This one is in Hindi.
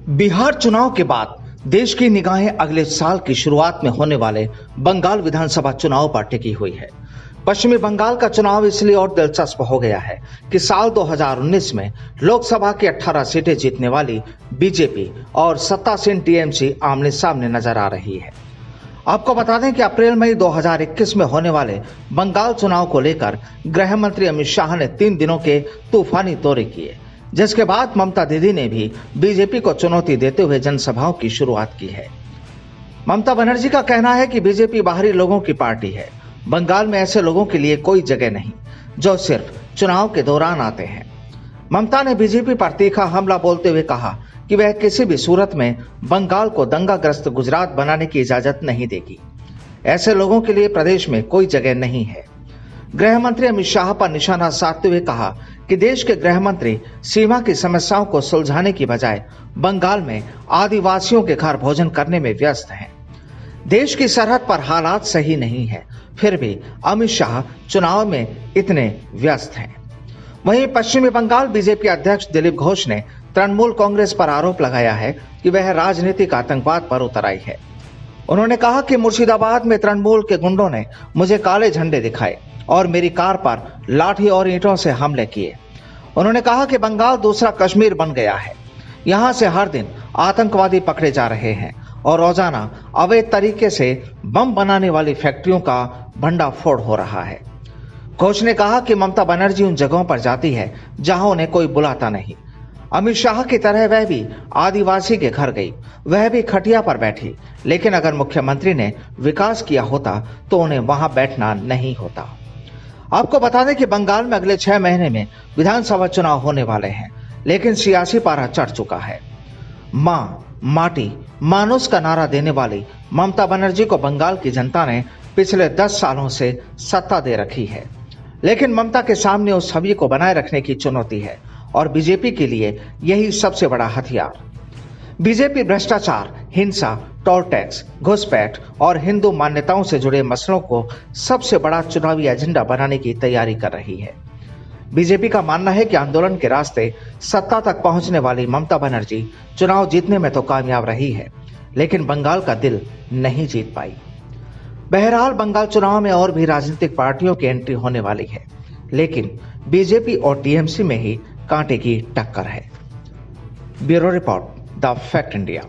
बिहार चुनाव के बाद देश की निगाहें अगले साल की शुरुआत में होने वाले बंगाल विधानसभा चुनाव पर टिकी हुई है। पश्चिमी बंगाल का चुनाव इसलिए और दिलचस्प हो गया है कि साल 2019 में लोकसभा की 18 सीटें जीतने वाली बीजेपी और सत्तासीन टीएमसी आमने सामने नजर आ रही है। आपको बता दें कि अप्रैल मई 2021 में होने वाले बंगाल चुनाव को लेकर गृह मंत्री अमित शाह ने 3 दिनों के तूफानी दौरे किए, जिसके बाद ममता दीदी ने भी बीजेपी को चुनौती देते हुए जनसभाओं की शुरुआत की है। ममता बनर्जी का कहना है कि बीजेपी बाहरी लोगों की पार्टी है। बंगाल में ऐसे लोगों के लिए कोई जगह नहीं जो सिर्फ चुनाव के दौरान आते हैं। ममता ने बीजेपी पर तीखा हमला बोलते हुए कहा कि वह किसी भी सूरत में बंगाल को दंगाग्रस्त गुजरात बनाने की इजाजत नहीं देगी। ऐसे लोगों के लिए प्रदेश में कोई जगह नहीं है। गृह मंत्री अमित शाह पर निशाना साधते हुए कहा कि देश के गृह मंत्री सीमा की समस्याओं को सुलझाने की बजाय बंगाल में आदिवासियों के घर भोजन करने में व्यस्त हैं। देश की सरहद पर हालात सही नहीं है, फिर भी अमित शाह चुनाव में इतने व्यस्त हैं। वहीं पश्चिमी बंगाल बीजेपी अध्यक्ष दिलीप घोष ने तृणमूल कांग्रेस पर आरोप लगाया है कि वह राजनीतिक आतंकवाद पर उतर आई है। उन्होंने कहा कि मुर्शिदाबाद में तृणमूल के गुंडों ने मुझे काले झंडे दिखाए और मेरी कार पर लाठी और ईंटों से हमले किए। उन्होंने कहा कि बंगाल दूसरा कश्मीर बन गया है। यहां से हर दिन आतंकवादी पकड़े जा रहे हैं और रोजाना अवैध तरीके से बम बनाने वाली फैक्ट्रियों का भंडाफोड़ हो रहा है। घोष ने कहा कि ममता बनर्जी उन जगहों पर जाती है जहां उन्हें कोई बुलाता नहीं। अमित शाह की तरह वह भी आदिवासी के घर गई, वह भी खटिया पर बैठी, लेकिन अगर मुख्यमंत्री ने विकास किया होता तो उन्हें वहां बैठना नहीं होता। आपको बता दें कि बंगाल में अगले 6 महीने में विधानसभा चुनाव होने वाले हैं, लेकिन सियासी पारा चढ़ चुका है। मां, माटी, मानुस का नारा देने वाली ममता बनर्जी को बंगाल की जनता ने पिछले 10 सालों से सत्ता दे रखी है, लेकिन ममता के सामने उस छवि को बनाए रखने की चुनौती है और बीजेपी के लिए यही सबसे बड़ा हथियार। बीजेपी भ्रष्टाचार, हिंसा, टोल टैक्स, घुसपैठ और हिंदू मान्यताओं से जुड़े मसलों को सबसे बड़ा चुनावी एजेंडा बनाने की तैयारी कर रही है। बीजेपी का मानना है कि आंदोलन के रास्ते सत्ता तक पहुंचने वाली ममता बनर्जी चुनाव जीतने में तो कामयाब रही है, लेकिन बंगाल का दिल नहीं जीत पाई। बहरहाल बंगाल चुनाव में और भी राजनीतिक पार्टियों की एंट्री होने वाली है, लेकिन बीजेपी और टीएमसी में ही कांटे की टक्कर है। Bureau report, the fact India.